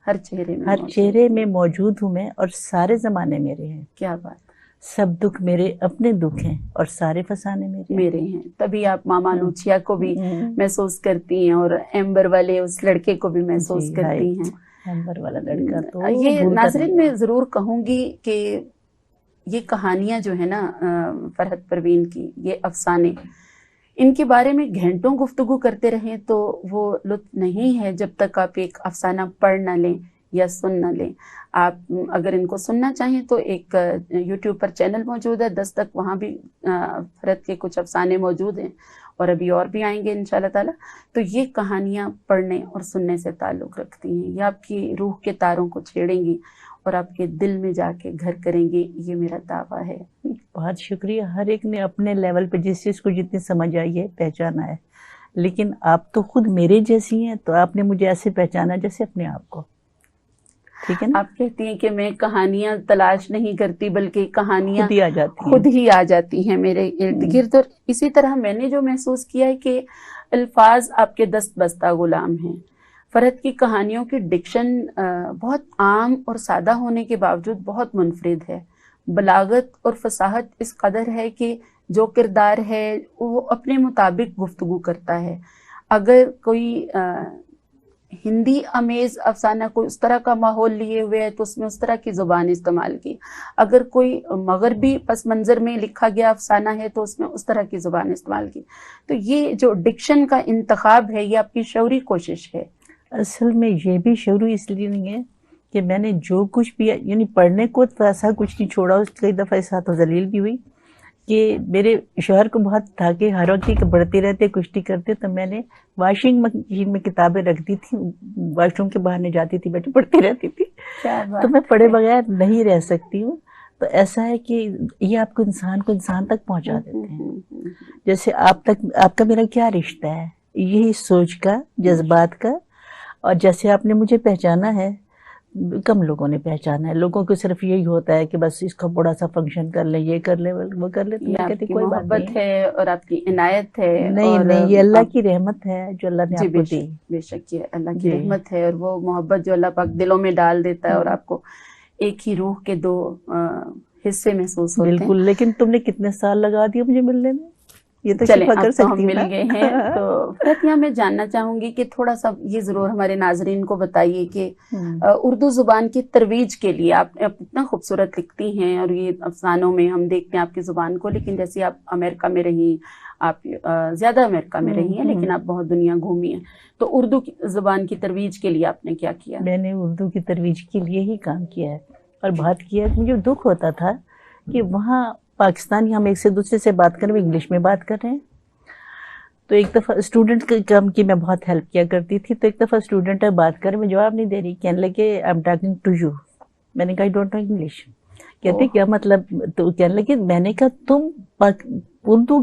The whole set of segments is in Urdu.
ہر چہرے میں ہر چہرے میں موجود ہوں میں، اور سارے زمانے میرے ہیں. کیا بات. سب دکھ میرے اپنے دکھ ہیں اور سارے فسانے میرے ہیں. تبھی آپ ماما نوچیا کو بھی محسوس کرتی ہیں اور ایمبر والے اس لڑکے کو بھی محسوس کرتی ہیں. ایمبر والا لڑکا تو یہ ناظرین میں ضرور کہوں گی کہ یہ کہانیاں جو ہے نا فرحت پروین کی، یہ افسانے، ان کے بارے میں گھنٹوں گفتگو کرتے رہیں تو وہ لطف نہیں ہے جب تک آپ ایک افسانہ پڑھ نہ لیں یا سن نہ لیں. آپ اگر ان کو سننا چاہیں تو ایک یوٹیوب پر چینل موجود ہے دستک، وہاں بھی فرحت کے کچھ افسانے موجود ہیں اور ابھی اور بھی آئیں گے انشاءاللہ تعالی. تو یہ کہانیاں پڑھنے اور سننے سے تعلق رکھتی ہیں، یہ آپ کی روح کے تاروں کو چھیڑیں گی اور آپ کے دل میں جا کے گھر کریں گی، یہ میرا دعویٰ ہے. بہت شکریہ. ہر ایک نے اپنے لیول پہ جس چیز کو جتنی سمجھ آئی ہے پہچانا ہے، لیکن آپ تو خود میرے جیسی ہیں، تو آپ نے مجھے ایسے پہچانا جیسے اپنے آپ کو. ٹھیک ہے نا؟ آپ کہتی ہیں کہ میں کہانیاں تلاش نہیں کرتی بلکہ کہانیاں خود ہی آ جاتی ہیں میرے ارد گرد. اور اسی طرح میں نے جو محسوس کیا ہے کہ الفاظ آپ کے دست بستہ غلام ہیں. فرحت کی کہانیوں کی ڈکشن بہت عام اور سادہ ہونے کے باوجود بہت منفرد ہے. بلاغت اور فصاحت اس قدر ہے کہ جو کردار ہے وہ اپنے مطابق گفتگو کرتا ہے. اگر کوئی ہندی امیز افسانہ کوئی اس طرح کا ماحول لیے ہوئے ہے تو اس میں اس طرح کی زبان استعمال کی. اگر کوئی مغربی پس منظر میں لکھا گیا افسانہ ہے تو اس میں اس طرح کی زبان استعمال کی. تو یہ جو ڈکشن کا انتخاب ہے یہ آپ کی شعوری کوشش ہے. اصل میں یہ بھی شعوری اس لیے نہیں ہے کہ میں نے جو کچھ بھی یعنی پڑھنے کو تو ایسا کچھ نہیں چھوڑا. اس کئی دفعہ اس ساتھ ذلیل بھی ہوئی کہ میرے شوہر کو بہت تھا کہ ہر وقت ہی پڑھتے رہتے کشتی کرتے، تو میں نے واشنگ مشین میں کتابیں رکھ دی تھی، واش روم کے باہر نہیں جاتی تھی، بیٹھی پڑھتی رہتی تھی. تو میں پڑھے بغیر نہیں رہ سکتی ہوں. تو ایسا ہے کہ یہ آپ کو انسان تک پہنچا دیتے ہیں. جیسے آپ کا میرا کیا رشتہ ہے، یہی سوچ کا، جذبات کا. اور جیسے آپ نے مجھے پہچانا ہے، کم لوگوں نے پہچانا ہے. لوگوں کو صرف یہی ہوتا ہے کہ بس اس کا بڑا سا فنکشن کر لیں، یہ کر لیں، وہ کر لیں. یہ آپ کی محبت ہے اور آپ کی عنایت ہے. نہیں، یہ اللہ کی رحمت ہے جو اللہ نے آپ کو دی. بے شک یہ اللہ کی رحمت ہے، اور وہ محبت جو اللہ پاک دلوں میں ڈال دیتا ہے اور آپ کو ایک ہی روح کے دو حصے محسوس ہوتے ہیں. بالکل. لیکن تم نے کتنے سال لگا دیے مجھے ملنے میں؟ یہ تو چلیں شفا کر اب تو ہم سکتی مل گئے ہیں. تو فرحت میں جاننا چاہوں گی کہ تھوڑا سا یہ ضرور ہمارے ناظرین کو بتائیے کہ اردو زبان کی ترویج کے لیے آپ اتنا خوبصورت لکھتی ہیں اور یہ افسانوں میں ہم دیکھتے ہیں آپ کی زبان کو، لیکن جیسے آپ امریکہ میں رہی، آپ زیادہ امریکہ میں رہی ہیں لیکن آپ بہت دنیا گھومی ہیں، تو اردو زبان کی ترویج کے لیے آپ نے کیا کیا؟ میں نے اردو کی ترویج کے لیے ہی کام کیا ہے اور بات کیا ہے. مجھے دکھ ہوتا تھا کہ وہاں پاکستانی ہم ایک سے دوسرے سے بات کریں، انگلش میں بات کر رہے ہیں. تو ایک دفعہ اسٹوڈنٹ کے کام کی میں بہت ہیلپ کیا کرتی تھی. تو ایک دفعہ اسٹوڈنٹ ہے بات کرے، میں جواب نہیں دے رہی، کہنے لگے I am talking to you. میں نے کہا آئی ڈونٹ نو انگلش. کہتے کیا مطلب؟ تو کہنے لگے، میں نے کہا تم اردو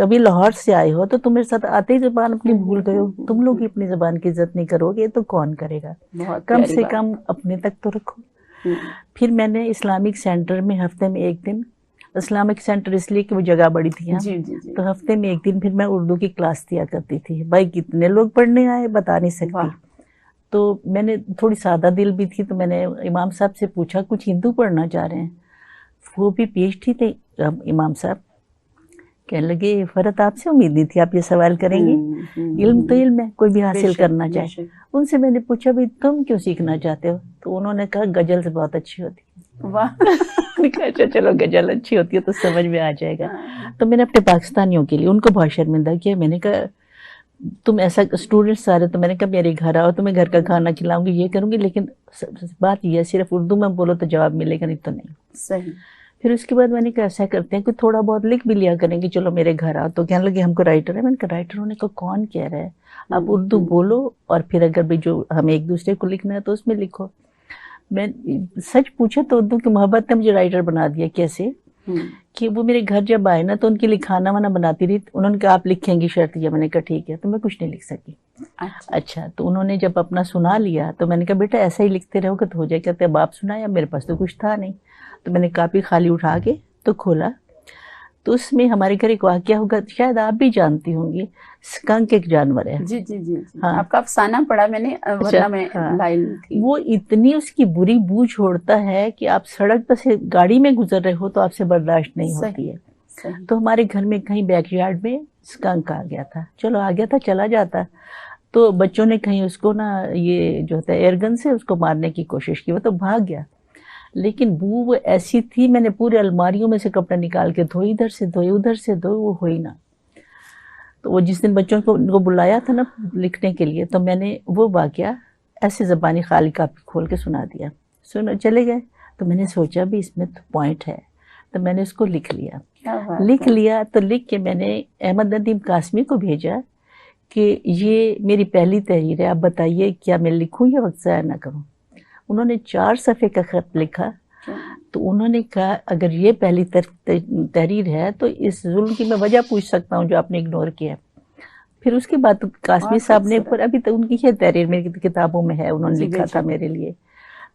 ابھی لاہور سے آئے ہو تو تم میرے ساتھ آتے ہی زبان اپنی بھول گئے ہو. تم لوگ اپنی زبان کی عزت نہیں کرو گے تو کون کرے گا؟ کم سے کم اپنے تک تو رکھو. پھر میں نے اسلامک سینٹر میں ہفتے میں ایک دن، اسلامک سینٹر اس لیے کہ وہ جگہ بڑی تھی، تو ہفتے میں ایک دن پھر میں اردو کی کلاس دیا کرتی تھی. بھائی کتنے لوگ پڑھنے آئے بتا نہیں سکتی. تو میں نے تھوڑی سادہ دل بھی تھی، تو میں نے امام صاحب سے پوچھا کچھ ہندو پڑھنا چاہ رہے ہیں. وہ بھی پیش تھی تھے امام صاحب. کہنے لگے فرحت آپ سے امید نہیں تھی آپ یہ سوال کریں گی. علم تو علم ہے، کوئی بھی حاصل کرنا چاہے. ان سے میں نے پوچھا بھائی تم کیوں سیکھنا چاہتے ہو؟ تو انہوں نے کہا غزل سے بہت اچھی ہوتی ہے. واہ. اچھا چلو غزل اچھی ہوتی ہے تو سمجھ میں آ جائے گا. تو میں نے اپنے پاکستانیوں کے لیے ان کو بہت شرمندہ کیا. میں نے کہا تم ایسا اسٹوڈنٹ سارے، تو میں نے کہا میرے گھر آؤ، تمہیں گھر کا کھانا کھلاؤں گی، یہ کروں گی، لیکن بات یہ ہے صرف اردو میں بولو تو جواب ملے گا، نہیں تو نہیں. صحیح. پھر اس کے بعد میں نے کہا ایسا کرتے ہیں کہ تھوڑا بہت لکھ بھی لیا کریں گے، چلو میرے گھر آؤ. تو کہنے لگے ہم کو رائٹر ہے. میں نے کہا رائٹر ہونے کو کون کہہ رہا ہے، آپ اردو بولو اور پھر اگر بھی جو ہمیں ایک دوسرے کو لکھنا ہے تو اس میں لکھو. میں سچ پوچھا تو اردو کی محبت نے مجھے رائٹر بنا دیا. کیسے کہ وہ میرے گھر جب آئے نا تو ان کے لیے کھانا وانا بناتی رہی. انہوں نے کہا آپ لکھیں گی شرط یہ. میں نے کہا ٹھیک ہے. تو میں کچھ نہیں لکھ سکی. اچھا. تو انہوں نے جب اپنا سنا لیا تو میں نے کہا بیٹا ایسا ہی لکھتے رہو کہ تو ہو جائے. کہتے اب آپ سنایا. میرے پاس تو کچھ تھا نہیں. تو میں نے کاپی خالی اٹھا کے تو کھولا تو اس میں ہمارے گھر ایک واقعہ ہوگا، شاید آپ بھی جانتی ہوں گی، اسکنک ایک جانور ہے. جی جی جی جی، ہاں. آپ کا افسانہ پڑھا میں نے، ورنہ میں لائن تھی. وہ اتنی اس کی بری بو چھوڑتا ہے کہ آپ سڑک پر سے گاڑی میں گزر رہے ہو تو آپ سے برداشت نہیں ہوتی ہے. تو ہمارے گھر میں کہیں بیک یارڈ میں اسکنک آ گیا تھا. چلو آ گیا تھا، چلا جاتا. تو بچوں نے کہیں اس کو نا یہ جو ہوتا ہے ایئر گن سے اس کو مارنے کی کوشش کی، وہ تو بھاگ گیا. لیکن بو وہ ایسی تھی، میں نے پورے الماریوں میں سے کپڑا نکال کے دھوئی، ادھر سے دھوئی ادھر سے دھوئی، وہ ہوئی نا. تو وہ جس دن بچوں کو بلایا تھا نا لکھنے کے لیے، تو میں نے وہ واقعہ ایسے زبانی خالی کاپی کھول کے سنا دیا. چلے گئے. تو میں نے سوچا بھی اس میں تو پوائنٹ ہے، تو میں نے اس کو لکھ لیا. تو لکھ کے میں نے احمد ندیم قاسمی کو بھیجا کہ یہ میری پہلی تحریر ہے، آپ بتائیے کیا میں لکھوں یا وقت ضائع نہ کروں. انہوں نے 4 صفحے کا خط لکھا. تو انہوں نے کہا اگر یہ پہلی تحریر ہے تو اس ظلم کی میں وجہ پوچھ سکتا ہوں جو آپ نے اگنور کیا. پھر اس کے بعد قاسمی صاحب نے، پر ابھی تک ان کی یہ تحریر میری کتابوں میں ہے، انہوں نے لکھا تھا میرے لیے.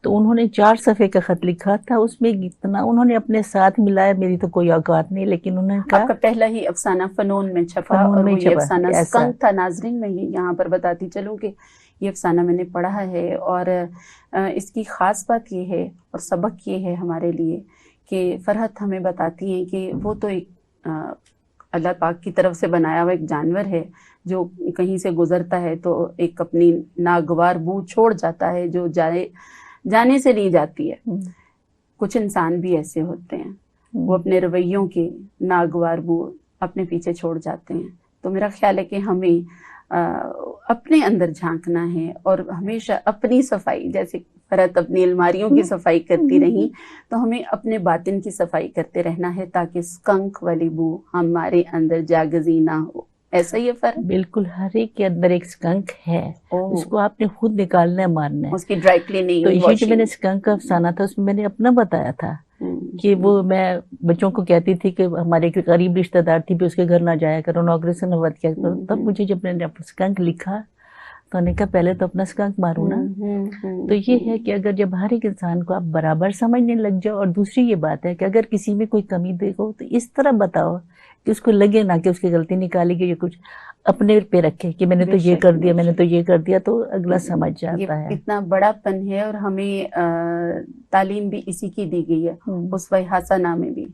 تو انہوں نے 4 صفحے کا خط لکھا تھا. اس میں اتنا انہوں نے اپنے ساتھ ملایا، میری تو کوئی اوقات نہیں، لیکن انہوں نے کہا آپ کا پہلا ہی افسانہ فنون میں چھپا، اور وہ یہ افسانہ اسکنک تھا. ناظرین میں یہاں پر بتاتی چلوں کہ یہ افسانہ میں نے پڑھا ہے، اور اس کی خاص بات یہ ہے اور سبق یہ ہے ہمارے لیے کہ فرحت ہمیں بتاتی ہیں کہ وہ تو ایک اللہ پاک کی طرف سے بنایا ہوا ایک جانور ہے جو کہیں سے گزرتا ہے تو ایک اپنی ناگوار بو چھوڑ جاتا ہے جو جانے سے نہیں جاتی ہے. کچھ انسان بھی ایسے ہوتے ہیں، وہ اپنے رویوں کے ناگوار بو اپنے پیچھے چھوڑ جاتے ہیں. تو میرا خیال ہے کہ ہمیں اپنے اندر جھانکنا ہے اور ہمیشہ اپنی صفائی، جیسے فرحت اپنی الماریوں کی صفائی کرتی رہی، تو ہمیں اپنے باطن کی صفائی کرتے رہنا ہے تاکہ اسکنک والی بو ہمارے اندر جاگزی نہ ہو. ایسا ہی ہے فرحت؟ بالکل، ہر ایک کے اندر ایک اسکنک ہے، اس کو آپ نے خود نکالنا ہے، مارنا ہے. اس کی ڈرائی کلیننگ. تو یہ جو میں نے اسکنک کا افسانہ تھا اس میں میں نے اپنا بتایا تھا کہ وہ میں بچوں کو کہتی تھی کہ ہمارے ایک قریب رشتہ دار تھی بھی اس کے گھر نہ جایا کرو، نوکری سے نوبت کیا کرو. تب مجھے جب میں نے اسکنک لکھا تو نے کہا پہلے تو اپنا اسکنک ماروں نا. تو یہ ہے کہ اگر جب ہر ایک انسان کو آپ برابر سمجھنے لگ جاؤ، اور دوسری یہ بات ہے کہ اگر کسی میں کوئی کمی دیکھو تو اس طرح بتاؤ کہ اس کو لگے نہ کہ اس کی غلطی نکالی گئی، یا کچھ اپنے پہ رکھے کہ میں نے تو یہ کر دیا، میں نے تو یہ کر دیا، تو اگلا سمجھ جاتا ہے. اتنا بڑا پن ہے، اور ہمیں تعلیم بھی اسی کی دی گئی ہے، اسوہ حسنہ میں بھی.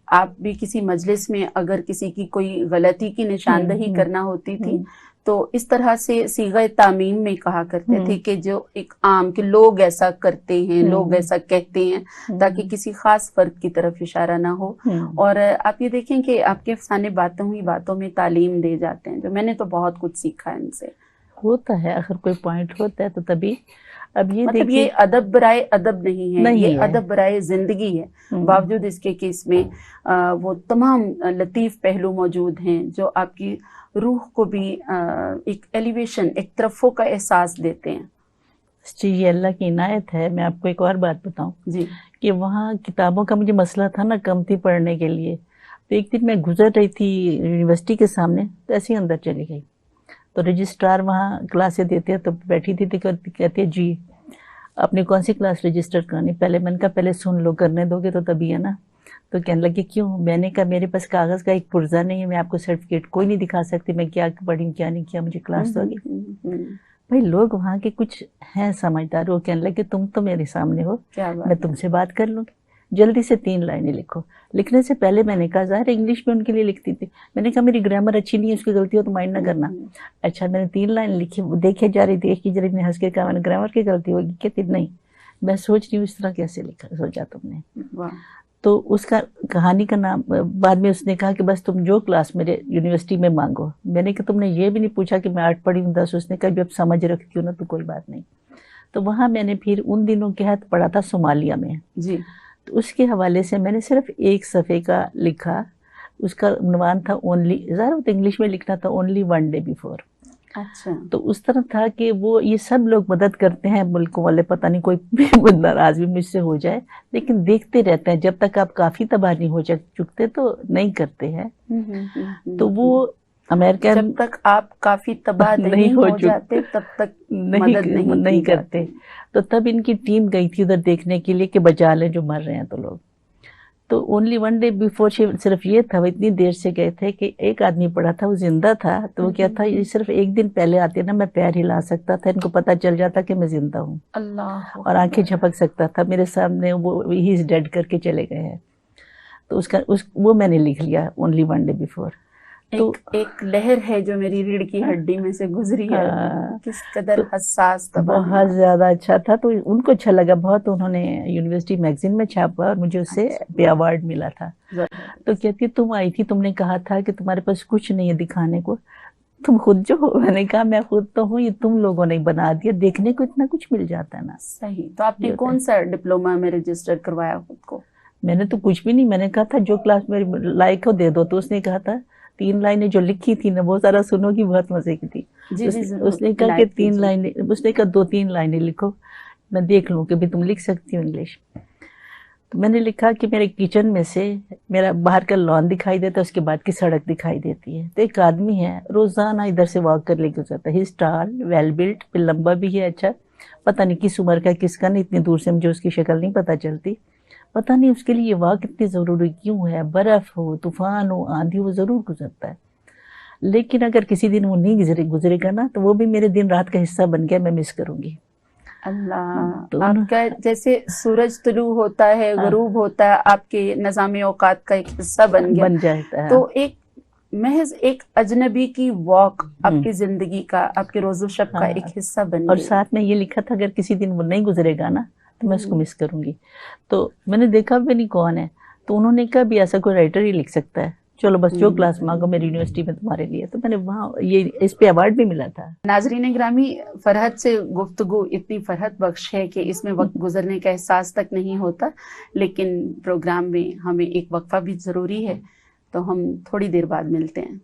آپ بھی کسی مجلس میں اگر کسی کی کوئی غلطی کی نشاندہی کرنا ہوتی تھی تو اس طرح سے صیغہ تعمیم میں کہا کرتے تھے کہ جو ایک عام کہ لوگ ایسا کرتے ہیں، لوگ ایسا کہتے ہیں، تاکہ کسی خاص فرد کی طرف اشارہ نہ ہو. اور آپ یہ دیکھیں کہ آپ کے افسانے باتوں ہی باتوں میں تعلیم دے جاتے ہیں، جو میں نے تو بہت کچھ سیکھا ان سے. ہوتا ہے، اگر کوئی پوائنٹ ہوتا ہے تو تبھی. اب یہ مطلب یہ ادب برائے ادب نہیں ہے، یہ ادب برائے زندگی ہے، باوجود اس کے کہ اس میں وہ تمام لطیف پہلو موجود ہیں جو آپ کی روح کو بھی ایک ایلیویشن، ایک ترفع کا احساس دیتے ہیں. جی، یہ اللہ کی عنایت ہے. میں آپ کو ایک اور بات بتاؤں جی کہ وہاں کتابوں کا مجھے مسئلہ تھا نا، کم تھی پڑھنے کے لیے. تو ایک دن میں گزر رہی تھی یونیورسٹی کے سامنے، تو ایسے ہی اندر چلی گئی. تو رجسٹرار وہاں کلاسیں دیتے ہیں، تو بیٹھی تھی، کہتی ہے جی آپ نے کون سی کلاس رجسٹر کرانی. پہلے میں نے کہا پہلے سن لو، کرنے دو گے تو تبھی ہے نا. تو کہنے لگے کیوں. میں نے کہا میرے پاس کاغذ کا ایک پرزہ نہیں ہے، میں آپ کو سرٹیفکیٹ کوئی نہیں دکھا سکتی میں کیا پڑھی کیا نہیں کیا، مجھے کلاس دو گی. بھائی لوگ وہاں کے کچھ ہیں سمجھدار، وہ کہنے لگے تم تو میرے سامنے ہو، میں تم سے بات کر لوں گی، جلدی سے 3 لائنیں لکھو. لکھنے سے پہلے میں نے کہا ظاہر انگلش میں ان کے لیے لکھتی تھی، میں نے کہا میری گرامر اچھی نہیں ہے، اس کی غلطی ہو تو مائنڈ نہ کرنا. اچھا میں نے 3 لائن لکھی، دیکھے جا رہی میں ہنس کے کہا میں نے گرامر کی غلطی ہوگی. کہتی نہیں، میں سوچ رہی ہوں اس طرح کیسے لکھا سوچا تم نے. تو اس کا کہانی کا نام بعد میں اس نے کہا کہ بس تم جو کلاس میرے یونیورسٹی میں مانگو. میں نے کہا تم نے یہ بھی نہیں پوچھا کہ میں 8 پڑھی ہوں 10. اس نے کہا جب سمجھ رکھتی ہوں نا تو کوئی بات نہیں. تو وہاں میں نے پھر ان دنوں کے ہاتھ پڑھا تھا صومالیہ میں. جی تو اس کے حوالے سے میں نے صرف 1 صفحے کا لکھا. اس کا عنوان تھا اونلی، ظاہر وہ انگلش میں لکھنا تھا اونلی ون ڈے بیفور. اچھا تو اس طرح تھا کہ وہ یہ سب لوگ مدد کرتے ہیں ملکوں والے، پتہ نہیں کوئی بھی ناراض بھی مجھ سے ہو جائے، لیکن دیکھتے رہتے ہیں جب تک آپ کافی تباہ نہیں ہو چکتے تو نہیں کرتے ہیں. تو وہ امریکہ جب تک آپ کافی تباہ نہیں ہو جاتے تب تک مدد نہیں کرتے. تو تب ان کی ٹیم گئی تھی ادھر دیکھنے کے لیے کہ بچا لیں جو مر رہے ہیں تو لوگ. تو اونلی ون ڈے بیفور صرف یہ تھا، وہ اتنی دیر سے گئے تھے کہ ایک آدمی پڑا تھا، وہ زندہ تھا، تو وہ کیا تھا، یہ صرف ایک دن پہلے آتے نا، میں پیر ہلا سکتا تھا، ان کو پتا چل جاتا کہ میں زندہ ہوں، اللہ اور آنکھیں جھپک سکتا تھا میرے سامنے، وہ ہی از ڈیڈ کر کے چلے گئے ہیں. تو وہ میں نے لکھ لیا اونلی ون ڈے بیفور. تو ایک لہر ہے جو میری ریڑھ کی ہڈی میں سے گزری ہے، کس قدر حساس بہت زیادہ اچھا تھا. تو ان کو اچھا لگا بہت، انہوں نے یونیورسٹی میگزین میں چھاپا اور مجھے اس سے پہ ایوارڈ ملا تھا. تو کہتی تم آئی تھی، تم نے کہا تھا کہ تمہارے پاس کچھ نہیں ہے دکھانے کو، تم خود جو ہو. میں نے کہا میں خود تو ہوں، یہ تم لوگوں نے بنا دیا، دیکھنے کو اتنا کچھ مل جاتا ہے نا. صحیح. تو آپ نے کون سا ڈپلوما میں رجسٹر کروایا خود کو؟ میں نے تو کچھ بھی نہیں، میں نے کہا تھا جو کلاس میری لائق ہو دے دو. تو اس نے کہا تھا 3 لائنیں جو لکھی تھی نا، بہت سارا سنو گی، بہت مزے کی تھی. اس نے کہا کہ 3 لائنیں، اس نے کہا 2-3 لائنیں لکھو، میں دیکھ لوں کہ بھی تم لکھ سکتی ہو انگلش. تو میں نے لکھا کہ میرے کچن میں سے میرا باہر کا لان دکھائی دیتا ہے، اس کے بعد کی سڑک دکھائی دیتی ہے. تو ایک آدمی ہے روزانہ ادھر سے واک کر لے کے جاتا ہے، ہی اسٹال ویل بلٹ، پھر لمبا بھی ہے، اچھا پتہ نہیں کس عمر کا کس کا نہیں، اتنی دور سے مجھے اس کی شکل نہیں پتہ چلتی. پتہ نہیں اس کے لیے یہ واک اتنی ضروری کیوں ہے، برف ہو، طوفان ہو، آندھی ہو، ضرور گزرتا ہے. لیکن اگر کسی دن وہ نہیں گزرے گا نا، تو وہ بھی میرے دن رات کا حصہ بن گیا، میں مس کروں گی. اللہ، آپ کا جیسے سورج طلوع ہوتا ہے، غروب ہوتا ہے، آپ کے نظام اوقات کا ایک حصہ بن جاتا ہے. تو ایک محض ایک اجنبی کی واک آپ کی زندگی کا، آپ کے روز و شب کا ایک حصہ بن گئی. اور ساتھ میں یہ لکھا تھا اگر کسی دن وہ نہیں گزرے گا نا، تو میں اس کو مس کروں گی. تو میں نے دیکھا بھی نہیں کون ہے، تو انہوں نے کہا بھی ایسا کوئی رائٹر ہی لکھ سکتا ہے، چلو بس جو کلاس مانگو میری یونیورسٹی میں تمہارے لیے. تو میں نے وہاں یہ اس پہ ایوارڈ بھی ملا تھا. ناظرین گرامی، فرحت سے گفتگو اتنی فرحت بخش ہے کہ اس میں وقت گزرنے کا احساس تک نہیں ہوتا، لیکن پروگرام میں ہمیں ایک وقفہ بھی ضروری ہے، تو ہم تھوڑی دیر بعد ملتے ہیں.